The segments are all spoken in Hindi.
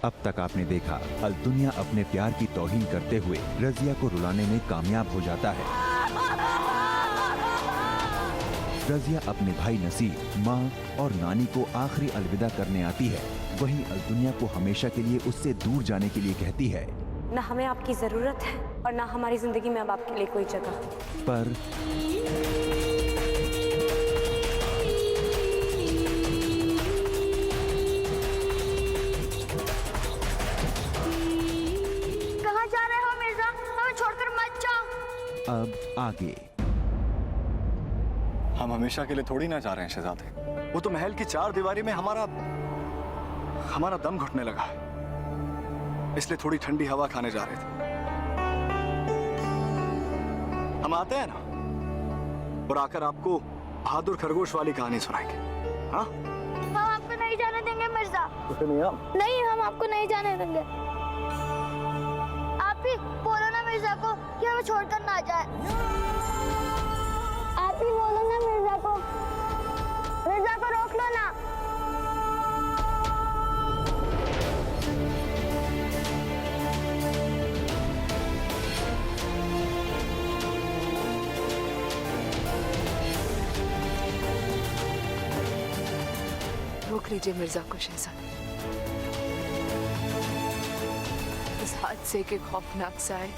अब तक आपने देखा अल दुनिया अपने प्यार की तौहीन करते हुए रजिया को रुलाने में कामयाब हो जाता है। रजिया अपने भाई नसीर, माँ और नानी को आखिरी अलविदा करने आती है। वहीं अल दुनिया को हमेशा के लिए उससे दूर जाने के लिए कहती है। न हमें आपकी जरूरत है और न हमारी जिंदगी में अब आपके लिए कोई जगह। पर कहाँ जा रहे हो मिर्जा? हमें छोड़कर मत जाओ। अब आगे हम हमेशा के लिए थोड़ी ना जा रहे हैं शहजादे। वो तो महल की चार दीवारी में हमारा दम घुटने लगा है, इसलिए थोड़ी ठंडी हवा खाने जा रहे थे। हम आते हैं ना और आकर आपको बहादुर खरगोश वाली कहानी सुनाएंगे। हाँ, हम आपको नहीं जाने देंगे मिर्जा। नहीं, हम आपको नहीं जाने देंगे। आप ही बोलो ना मिर्जा को कि हमें छोड़कर ना जाए। आप ही बोलो ना मिर्जा को रोक लो ना। रोक लीजिए मिर्जा को शहजादे। इस हादसे के खौफनाक साए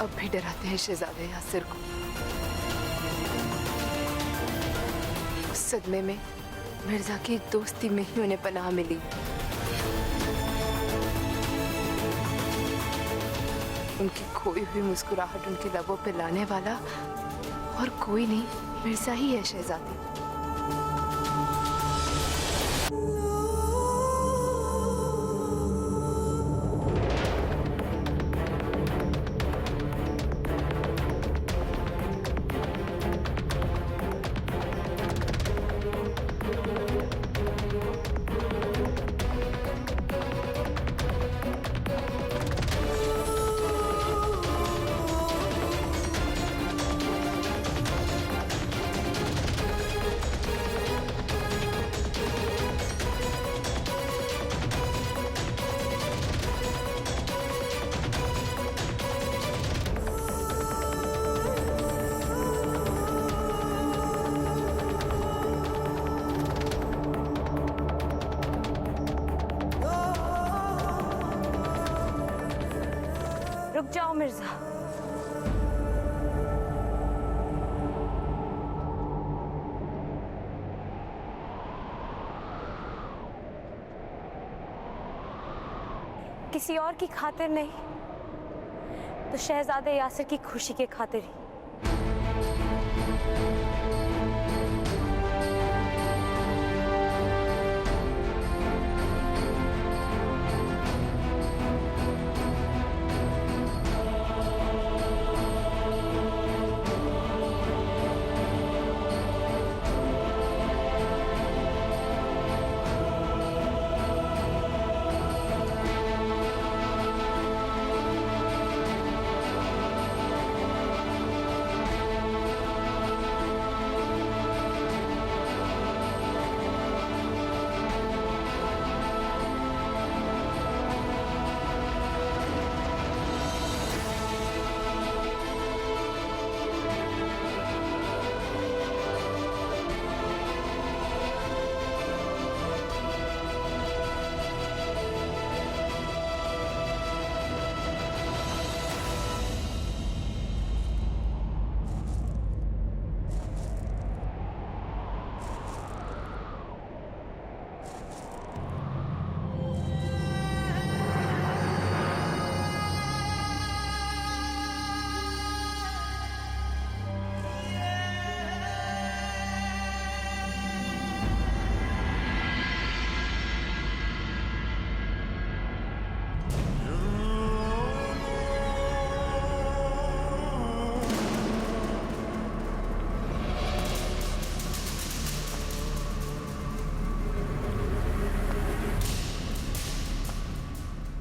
अब भी डराते हैं शहजादे यासिर को। उस सदमे में मिर्जा की दोस्ती में ही उन्हें पनाह मिली। उनकी खोई हुई मुस्कुराहट उनके लबों पे लाने वाला और कोई नहीं, मिर्जा ही है शहजादी। रुक जाओ मिर्जा। किसी और की खातिर नहीं तो शहजादे यासिर की खुशी के खातिर ही।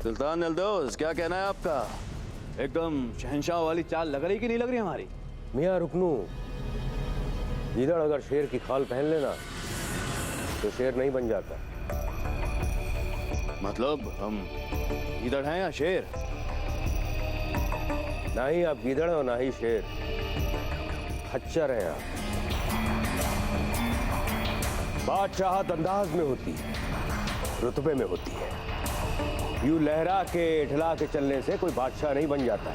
सुल्तान एल्दोस, क्या कहना है आपका? एकदम शहंशाह वाली चाल लग रही कि नहीं लग रही हमारी? मियाँ रुकनू, गीदड़ अगर शेर की खाल पहन लेना तो शेर नहीं बन जाता। मतलब हम गीदड़ हैं या शेर? ना ही आप गीदड़ हो ना ही शेर, खच्चर हैं आप। बादशाहत अंदाज में होती है, रुतबे में होती है। यूं लहरा के ढला के चलने से कोई बादशाह नहीं बन जाता।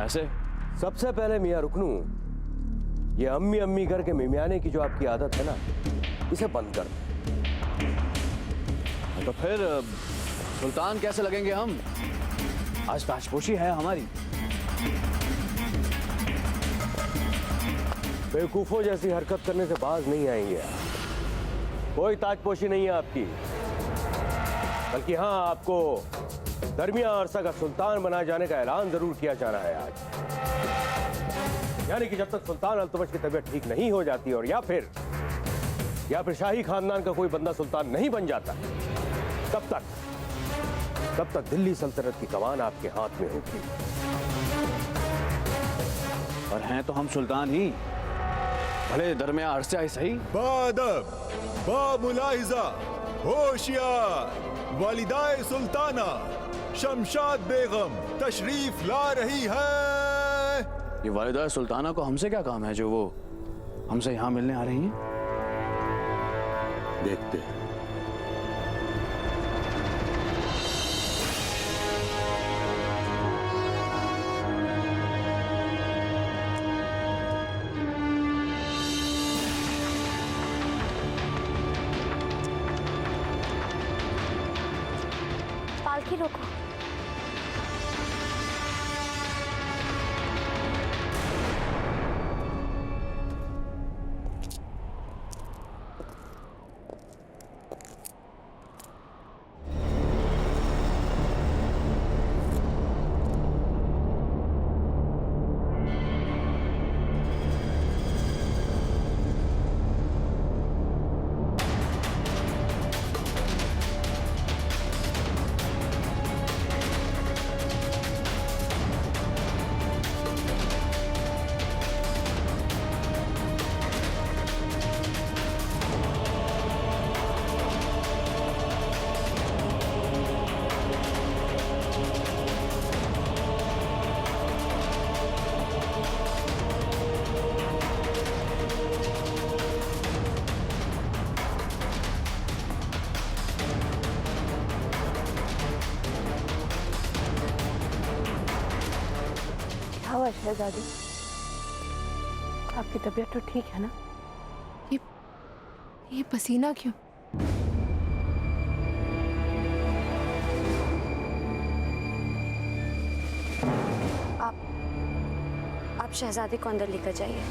ऐसे सबसे पहले मियां रुकनू, ये अम्मी अम्मी करके मिमियाने की जो आपकी आदत है ना, इसे बंद कर दो। तो फिर सुल्तान कैसे लगेंगे हम? आज ताजपोशी है हमारी। बेवकूफों जैसी हरकत करने से बाज नहीं आएंगे आप। कोई ताजपोशी नहीं है आपकी, बल्कि हाँ, आपको दरमिया अरसा का सुल्तान बनाए जाने का ऐलान जरूर किया जा रहा है आज। यानी कि जब तक सुल्तान अल्तमश की तबीयत ठीक नहीं हो जाती और या फिर शाही खानदान का कोई बंदा सुल्तान नहीं बन जाता, तब तक दिल्ली सल्तनत की कमान आपके हाथ में होगी। और हैं तो हम सुल्तान ही, भले दरमिया अरसा ही सही। बादब, बामुलाहिजा, होशियार, वालिदाए सुल्ताना शमशाद बेगम तशरीफ ला रही है। ये वालिदा सुल्ताना को हमसे क्या काम है जो वो हमसे यहाँ मिलने आ रही हैं? देखते हैं। पालकी रोको। क्या हुआ शहजादी? आपकी तबीयत तो ठीक है ना? ये पसीना क्यों? आप शहजादी को अंदर लेकर जाइए।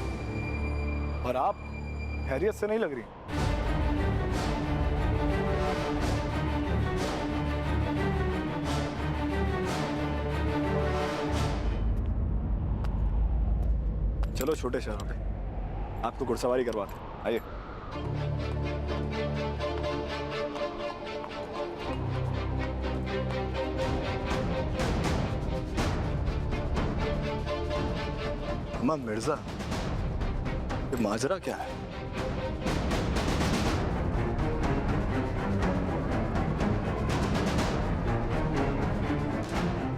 और आप खैरियत से नहीं लग रही। चलो छोटे शहरों पे आपको घुड़सवारी करवाते हैं, आइए। अम्मा मिर्जा, ये माजरा क्या है?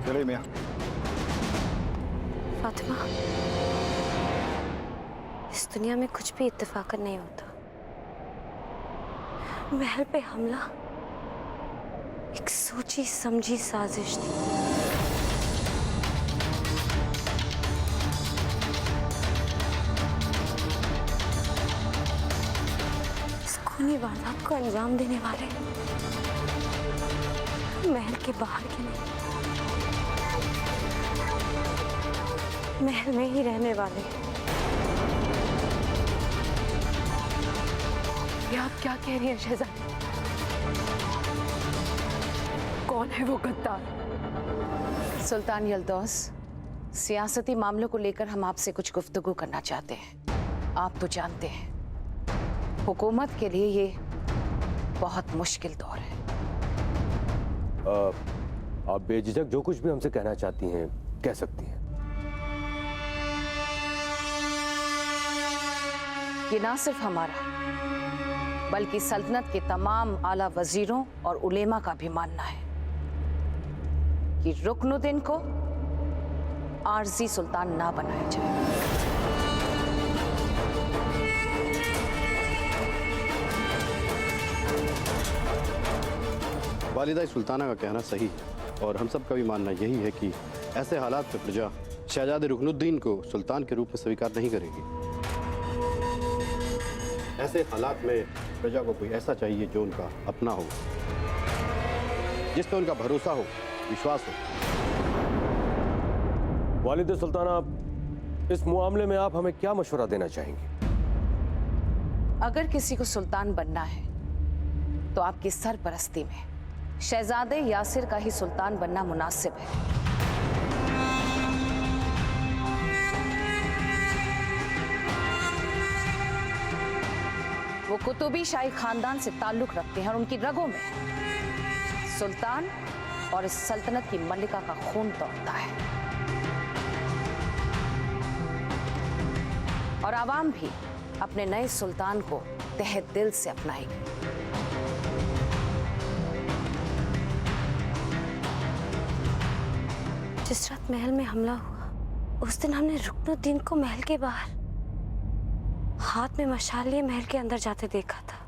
चले मियां। फातिमा, इस दुनिया में कुछ भी इत्तेफाकन नहीं होता। महल पे हमला एक सोची समझी साजिश थी। इस खूनी वारदात को अंजाम देने वाले महल के बाहर के नहीं, महल में ही रहने वाले। ये आप क्या कह रही हैं शहजादी? कौन है वो गद्दार? सुल्तान यल्दौस, सियासती मामलों को लेकर हम आपसे कुछ गुफ्तगू करना चाहते हैं। आप तो जानते हैं हुकूमत के लिए ये बहुत मुश्किल दौर है। आप बेझिझक जो कुछ भी हमसे कहना चाहती हैं कह सकती हैं। ये ना सिर्फ हमारा बल्कि सल्तनत के तमाम आला वजीरों और उलेमा का भी मानना है कि रुकनुद्दीन को आरजी सुल्तान ना बनाया जाए। वालिदा सुल्ताना का कहना सही है और हम सब का भी मानना यही है कि ऐसे हालात में प्रजा शहजादे रुकनुद्दीन को सुल्तान के रूप में स्वीकार नहीं करेगी। ऐसे हालात में प्रजा को कोई ऐसा चाहिए जो उनका अपना हो, जिस पे उनका भरोसा हो, विश्वास हो। वालिद सुल्ताना, इस मामले में आप हमें क्या मशवरा देना चाहेंगे? अगर किसी को सुल्तान बनना है तो आपकी सरपरस्ती में शहजादे यासिर का ही सुल्तान बनना मुनासिब है। वो कुतुबी शाही खानदान से ताल्लुक रखते हैं और उनकी रगों में सुल्तान और इस सल्तनत की मल्लिका का खून दौड़ता है। और आवाम भी अपने नए सुल्तान को तहे दिल से अपनाएगी। जिस रात महल में हमला हुआ उस दिन हमने रुकनुद्दीन को महल के बाहर हाथ में मशाल लिए महल के अंदर जाते देखा था।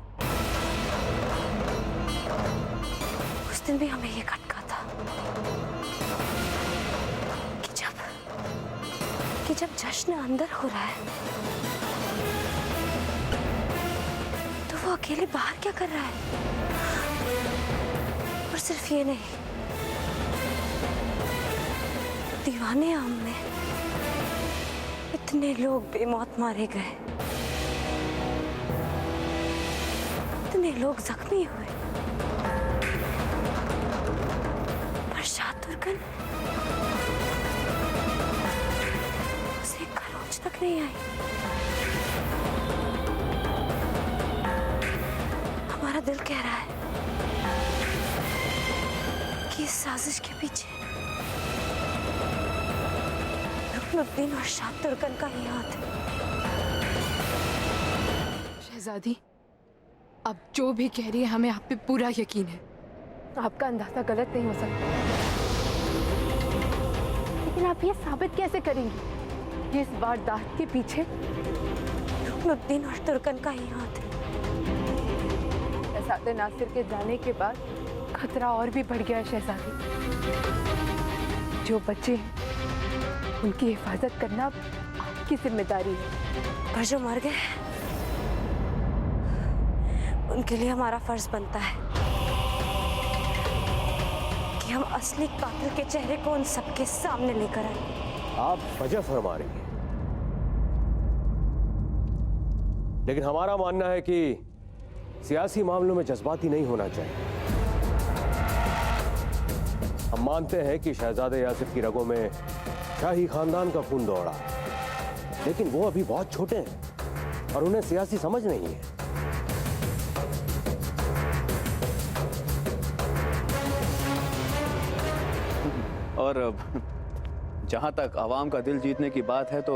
उस दिन भी हमें ये खटका था कि जब जश्न अंदर हो रहा है तो वो अकेले बाहर क्या कर रहा है। और सिर्फ ये नहीं, दीवाने आम में इतने लोग बेमौत मारे गए, इतने लोग जख्मी हुए, पर शाह तुर्कन उसे एक खरोंच तक नहीं आई। हमारा दिल कह रहा है कि इस साजिश के पीछे रुकनुद्दीन और शाह तुर्कन का ही हाथ है। शहजादी, आप जो भी कह रही है हमें आप पे पूरा यकीन है। आपका अंदाजा गलत नहीं हो सकता। लेकिन आप ये साबित कैसे करेंगी कि इस वारदात के पीछे रुकनुद्दीन और तुर्कन का ही हाथ है। शहजादे नासिर के जाने के बाद खतरा और भी बढ़ गया है शहजादी। जो बच्चे हैं उनकी हिफाजत करना आपकी जिम्मेदारी है। पर जो मर गए उनके लिए हमारा फर्ज बनता है कि हम असली कातिल के चेहरे को उन सबके सामने लेकर आए। आप वजह फरमा रही हैं, लेकिन हमारा मानना है कि सियासी मामलों में जज्बाती नहीं होना चाहिए। हम मानते हैं कि शहजादे यासिर की रगों में शाही खानदान का खून दौड़ा, लेकिन वो अभी बहुत छोटे हैं और उन्हें सियासी समझ नहीं है। और जहां तक आवाम का दिल जीतने की बात है तो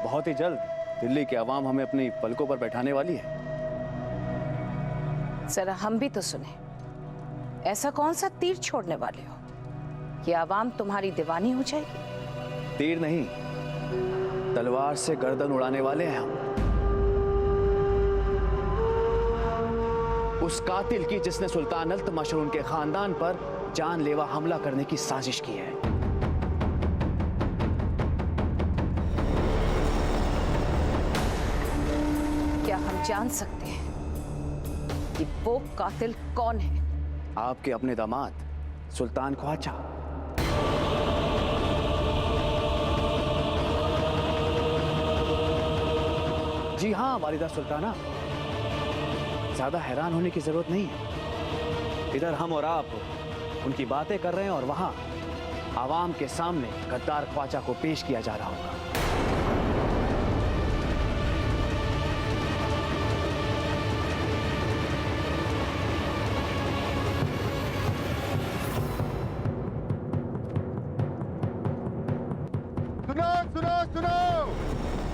बहुत ही जल्द दिल्ली की आवाम हमें अपनी पलकों पर बैठाने वाली है। जरा हम भी तो सुने, ऐसा कौन सा तीर छोड़ने वाले हो कि आवाम तुम्हारी दीवानी हो जाएगी? तीर नहीं, तलवार से गर्दन उड़ाने वाले हैं हम। उस कातिल की जिसने सुल्तान अल्तमश के खानदान पर जानलेवा हमला करने की साजिश की है। क्या हम जान सकते हैं कि वो कातिल कौन है? आपके अपने दामाद सुल्तान ख्वाजा। जी हाँ वालिदा सुल्ताना, ज्यादा हैरान होने की जरूरत नहीं है। इधर हम और आप उनकी बातें कर रहे हैं और वहां आवाम के सामने गद्दार ख्वाजा को पेश किया जा रहा होगा। सुनो सुनो,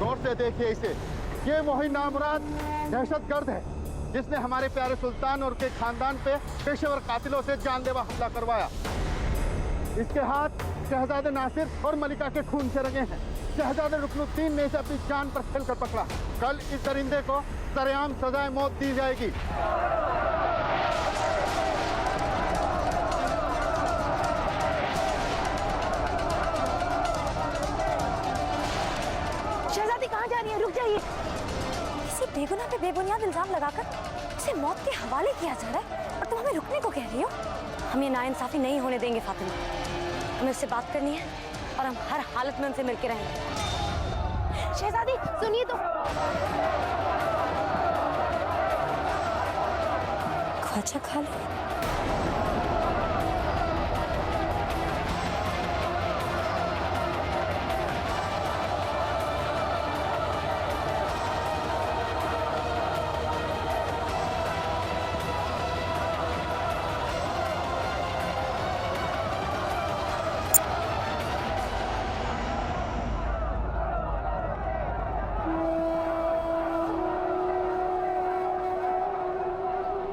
गौर से देखिए इसे। ये मोहिन नामुराद दहशतगर्द है जिसने हमारे प्यारे सुल्तान और के खानदान पे पेशेवर कातिलों से जानलेवा हमला करवाया। इसके हाथ शहजादे नासिर और मलिका के खून से रंगे हैं। शहजादे रुकनुद्दीन ने इसे अपनी जान पर खेल कर पकड़ा। कल इस दरिंदे को सरेआम सजाए मौत दी जाएगी। शहजादी कहाँ जा रही है? रुक जाइए। किसी बेगुनाह पे बेबुनियाद इल्जाम लगाकर उसे मौत के हवाले किया जा रहा है और तुम हमें रुकने को कह रही हो? हम ये नाइंसाफी नहीं होने देंगे फातिमा। हमें उससे बात करनी है और हम हर हालत में उनसे मिलकर रहेंगे। शहजादी सुनिए तो। ख्वाजा खाली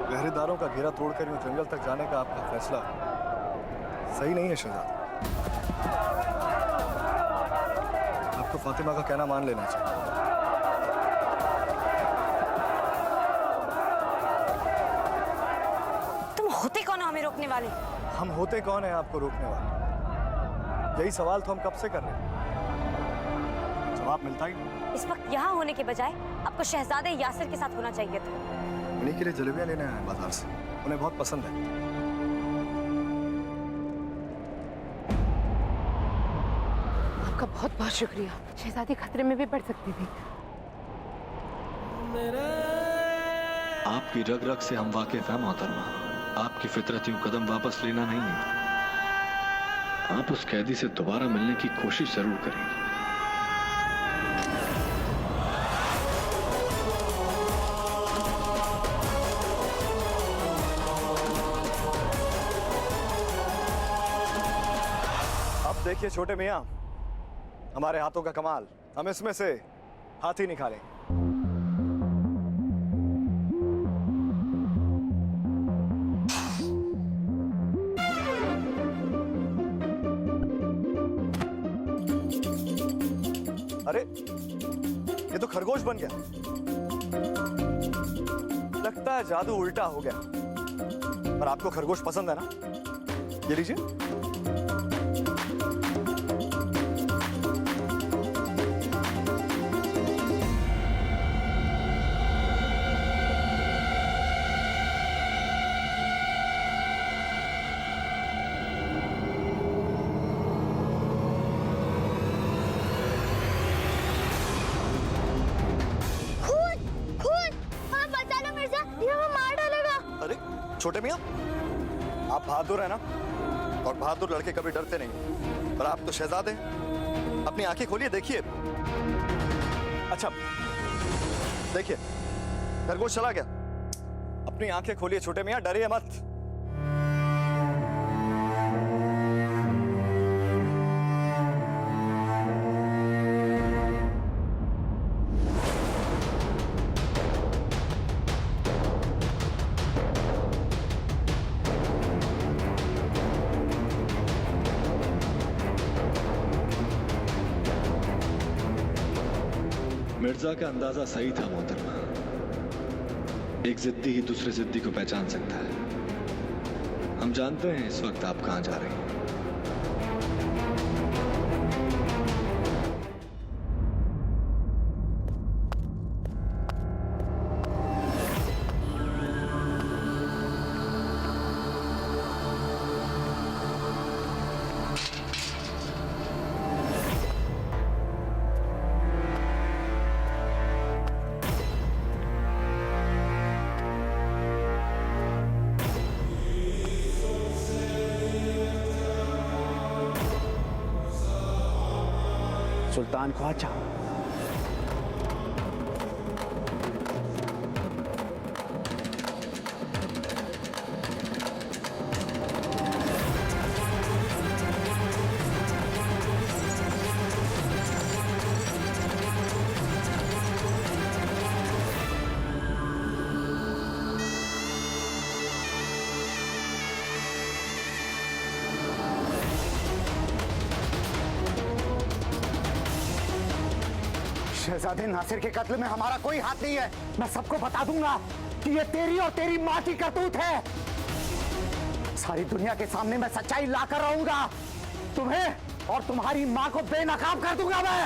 पहरेदारों का घेरा तोड़कर यूं जंगल तक जाने का आपका फैसला सही नहीं है शहजाद। आपको फातिमा का कहना मान लेना चाहिए। तुम होते कौन हो हमें रोकने वाले? हम होते कौन है आपको रोकने वाले? यही सवाल तो हम कब से कर रहे हैं, जवाब मिलता ही नहीं। इस वक्त यहाँ होने के बजाय आपको शहजादे यासिर के साथ होना चाहिए था। उन्हीं के लिए जलेबियां लेने आए बाजार से, उन्हें बहुत पसंद है। आपका बहुत बहुत शुक्रिया। शहजादी खतरे में भी पड़ सकती थी। आपकी रग रग से हम वाकिफ हैं मोहतरमा। आपकी फितरत यूं कदम वापस लेना नहीं है। आप उस कैदी से दोबारा मिलने की कोशिश जरूर करेंगे। अब देखिए छोटे मियां, हमारे हाथों का कमाल। हम इसमें से हाथ ही निकालें। अरे ये तो खरगोश बन गया। लगता है जादू उल्टा हो गया। पर आपको खरगोश पसंद है ना? ये लीजिए। छोटे मियां, आप बहादुर हैं ना? और बहादुर लड़के कभी डरते नहीं। पर आप तो शहजादे हैं। अपनी आंखें खोलिए, देखिए। अच्छा देखिए, खरगोश चला गया। अपनी आंखें खोलिए छोटे मियां, डरिए मत। मिर्जा का अंदाजा सही था मोहतरमा। एक जिद्दी ही दूसरे जिद्दी को पहचान सकता है। हम जानते हैं इस वक्त आप कहां जा रहे हैं। सुल्तान ख्वाजा, शहजादे नासिर के कत्ल में हमारा कोई हाथ नहीं है। मैं सबको बता दूंगा कि ये तेरी और तेरी माँ की करतूत है। सारी दुनिया के सामने मैं सच्चाई लाकर रहूंगा। तुम्हें और तुम्हारी माँ को बेनकाब कर दूंगा मैं।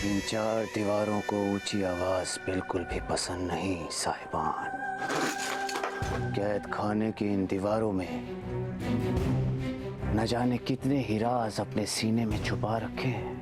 इन चार दीवारों को ऊंची आवाज बिल्कुल भी पसंद नहीं साहिबान। कैद खाने की इन दीवारों में न जाने कितने ही राज अपने सीने में छुपा रखे हैं।